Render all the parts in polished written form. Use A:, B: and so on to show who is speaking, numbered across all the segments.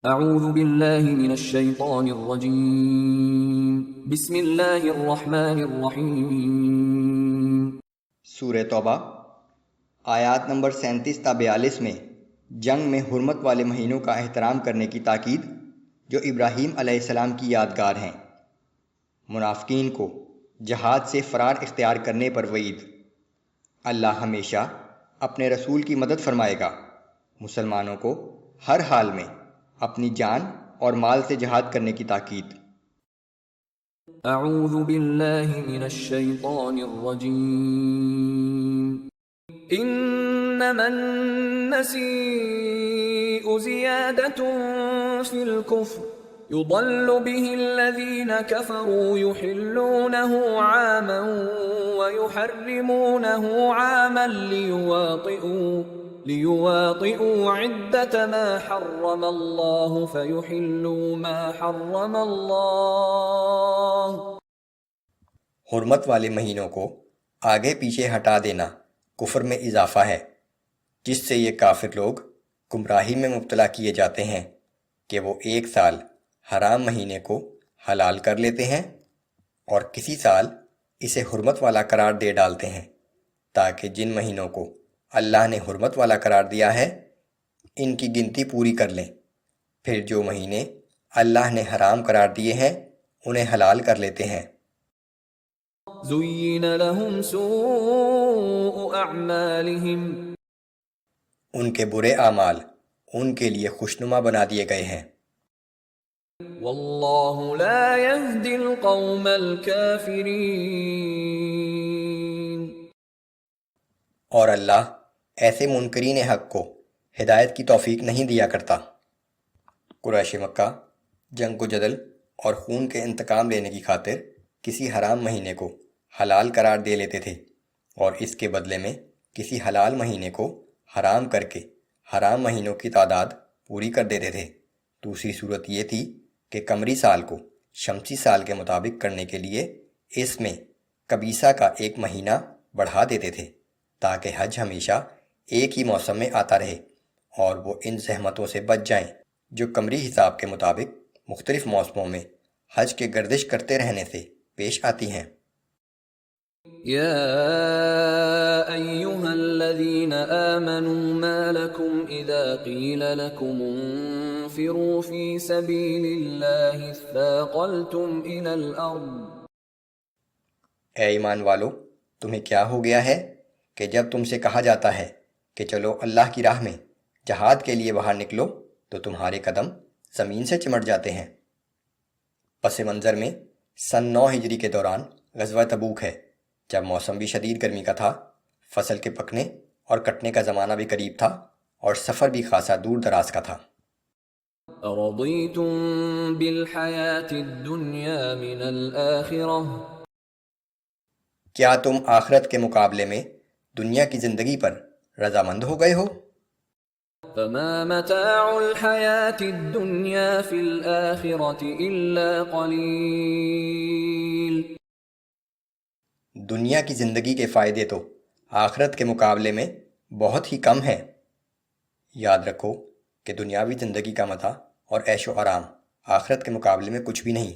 A: اعوذ باللہ من الشیطان الرجیم بسم اللہ الرحمن الرحیم۔
B: سورہ توبہ آیات نمبر 37 تا 42 میں جنگ میں حرمت والے مہینوں کا احترام کرنے کی تاکید جو ابراہیم علیہ السلام کی یادگار ہیں۔ منافقین کو جہاد سے فرار اختیار کرنے پر وعید۔ اللہ ہمیشہ اپنے رسول کی مدد فرمائے گا۔ مسلمانوں کو ہر حال میں اپنی جان اور مال سے جہاد کرنے کی تاکید۔
A: اعوذ باللہ من الشیطان الرجیم۔ انما النسیء زیادۃ فی الکفر يضل به الذين كفروا يحلونه عاما ويحرمونه عاما ليواطئوا عدة ما حرم الله فيحلوا ما حرم الله۔
B: حرمت والے مہینوں کو آگے پیچھے ہٹا دینا کفر میں اضافہ ہے، جس سے یہ کافر لوگ گمراہی میں مبتلا کیے جاتے ہیں کہ وہ ایک سال حرام مہینے کو حلال کر لیتے ہیں اور کسی سال اسے حرمت والا قرار دے ڈالتے ہیں، تاکہ جن مہینوں کو اللہ نے حرمت والا قرار دیا ہے ان کی گنتی پوری کر لیں، پھر جو مہینے اللہ نے حرام قرار دیے ہیں انہیں حلال کر لیتے ہیں۔
A: زین لهم سوء اعمالهم،
B: ان کے برے اعمال ان کے لیے خوشنما بنا دیے گئے ہیں۔
A: واللہ لا يهدی القوم الکافرین،
B: اور اللہ ایسے منکرین حق کو ہدایت کی توفیق نہیں دیا کرتا۔ قریش مکہ جنگ و جدل اور خون کے انتقام لینے کی خاطر کسی حرام مہینے کو حلال قرار دے لیتے تھے اور اس کے بدلے میں کسی حلال مہینے کو حرام کر کے حرام مہینوں کی تعداد پوری کر دیتے تھے۔ دوسری صورت یہ تھی کہ قمری سال کو شمسی سال کے مطابق کرنے کے لیے اس میں کبیسہ کا ایک مہینہ بڑھا دیتے تھے تاکہ حج ہمیشہ ایک ہی موسم میں آتا رہے اور وہ ان زحمتوں سے بچ جائیں جو قمری حساب کے مطابق مختلف موسموں میں حج کے گردش کرتے رہنے سے پیش آتی ہیں۔
A: یا ایہا الذین آمنوا ما لکم اذا قیل لکم انفروا فی سبیل اللہ اثاقلتم الى الارض۔
B: اے ایمان والو، تمہیں کیا ہو گیا ہے کہ جب تم سے کہا جاتا ہے کہ چلو اللہ کی راہ میں جہاد کے لیے باہر نکلو تو تمہارے قدم زمین سے چمٹ جاتے ہیں۔ پس منظر میں سن 9 ہجری کے دوران غزوہ تبوک ہے، جب موسم بھی شدید گرمی کا تھا، فصل کے پکنے اور کٹنے کا زمانہ بھی قریب تھا اور سفر بھی خاصا دور دراز کا تھا۔
A: رضیتم بالحیاة الدنیا من الآخرہ،
B: کیا تم آخرت کے مقابلے میں دنیا کی زندگی پر رضامند ہو گئے ہو؟
A: فما متاع الحیاة الدنیا فی الآخرة الا قلیل،
B: دنیا کی زندگی کے فائدے تو آخرت کے مقابلے میں بہت ہی کم ہیں۔ یاد رکھو کہ دنیاوی زندگی کا متاع اور عیش و آرام آخرت کے مقابلے میں کچھ بھی نہیں۔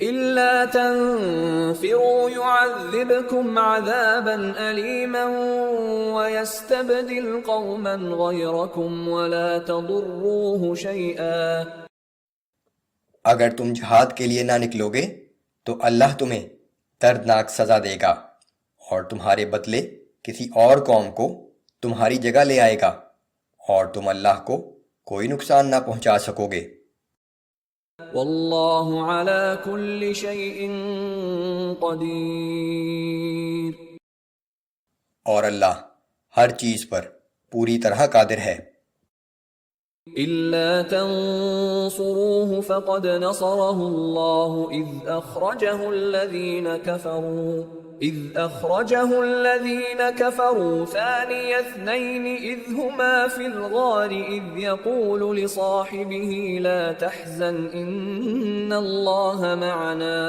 A: الا تنفروا يعذبكم عذابا أليما ويستبدل قوما غيركم ولا تضروه شيئا۔
B: اگر تم جہاد کے لیے نہ نکلو گے تو اللہ تمہیں دردناک سزا دے گا اور تمہارے بدلے کسی اور قوم کو تمہاری جگہ لے آئے گا اور تم اللہ کو کوئی نقصان نہ پہنچا سکو گے۔
A: واللہ علی کل شیء قدیر،
B: اور اللہ ہر چیز پر پوری طرح قادر ہے۔
A: إلا تنصروه فقد نصره الله إذ أخرجه الذين كفروا ثاني اثنين إذ هما في الغار إذ يقول لصاحبه لا تحزن إن الله معنا۔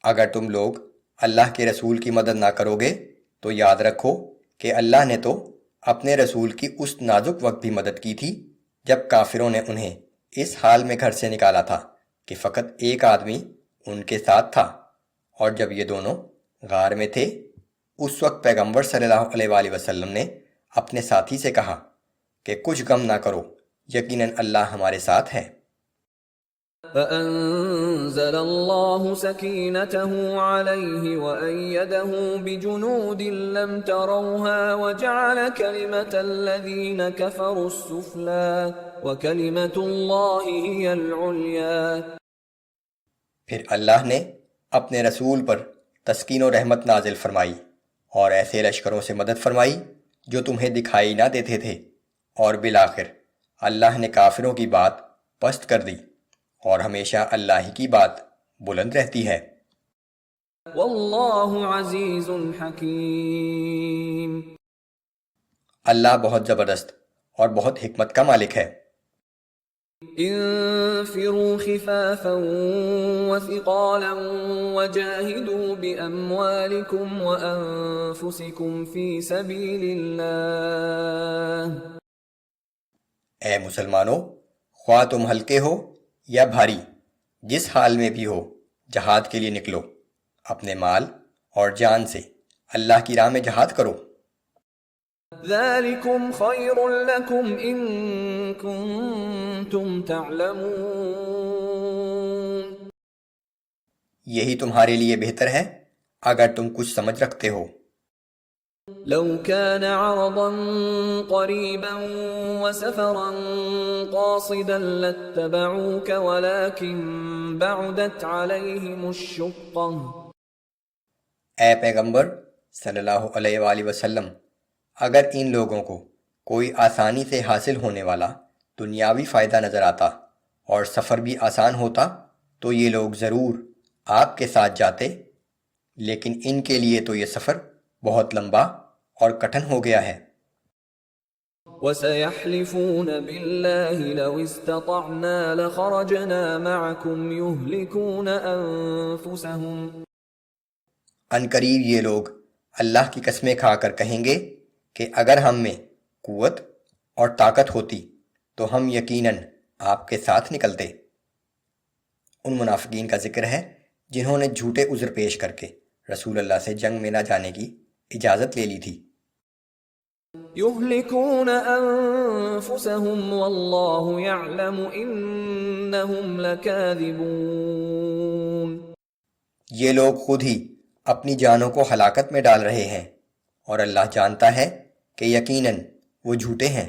B: اگر تم لوگ اللہ کے رسول کی مدد نہ کرو گے تو یاد رکھو کہ اللہ نے تو اپنے رسول کی اس نازک وقت بھی مدد کی تھی جب کافروں نے انہیں اس حال میں گھر سے نکالا تھا کہ فقط ایک آدمی ان کے ساتھ تھا، اور جب یہ دونوں غار میں تھے، اس وقت پیغمبر صلی اللہ علیہ وآلہ وسلم نے اپنے ساتھی سے کہا کہ کچھ غم نہ کرو، یقیناً اللہ ہمارے ساتھ ہے۔
A: فأنزل الله سكينته عليه وأيده بجنود لم تروها وجعل كلمة الذين كفروا السفلى وكلمة الله هي العليا۔
B: پھر اللہ نے اپنے رسول پر تسکین و رحمت نازل فرمائی اور ایسے لشکروں سے مدد فرمائی جو تمہیں دکھائی نہ دیتے تھے، اور بالآخر اللہ نے کافروں کی بات پست کر دی، اور ہمیشہ اللہ ہی کی بات بلند رہتی ہے۔
A: واللہ عزیز حکیم۔
B: اللہ بہت زبردست اور بہت حکمت کا مالک ہے۔
A: انفروا خفافا وثقالا وجاهدوا بأموالكم وأنفسكم في سبيل الله۔
B: اے مسلمانوں، خواہ تم ہلکے ہو یا بھاری، جس حال میں بھی ہو جہاد کے لیے نکلو، اپنے مال اور جان سے اللہ کی راہ میں جہاد کرو۔
A: ذلكم خير لكم إن كنتم تعلمون۔
B: یہی تمہارے لیے بہتر ہے اگر تم کچھ سمجھ رکھتے ہو۔
A: لو كان عرضا قريبا وسفرا قاصدا لاتبعوك ولكن بعدت عليهم الشقة۔
B: اے پیغمبر صلی اللہ علیہ وآلہ وسلم، اگر ان لوگوں کو کوئی آسانی سے حاصل ہونے والا دنیاوی فائدہ نظر آتا اور سفر بھی آسان ہوتا تو یہ لوگ ضرور آپ کے ساتھ جاتے، لیکن ان کے لیے تو یہ سفر بہت لمبا اور کٹھن ہو گیا ہے۔
A: وَسَيَحْلِفُونَ بِاللَّهِ لَوْ اسْتَطَعْنَا لَخَرَجْنَا مَعَكُمْ يُهْلِكُونَ أَنفُسَهُمْ۔
B: عنقریب یہ لوگ اللہ کی قسمیں کھا کر کہیں گے کہ اگر ہم میں قوت اور طاقت ہوتی تو ہم یقیناً آپ کے ساتھ نکلتے۔ ان منافقین کا ذکر ہے جنہوں نے جھوٹے عذر پیش کر کے رسول اللہ سے جنگ میں نہ جانے کی اجازت لے لی تھی۔
A: يُهْلِكُونَ أَنفُسَهُمْ وَاللَّهُ يَعْلَمُ إِنَّهُمْ لَكَاذِبُونَ۔
B: یہ لوگ خود ہی اپنی جانوں کو ہلاکت میں ڈال رہے ہیں، اور اللہ جانتا ہے کہ یقیناً وہ جھوٹے ہیں۔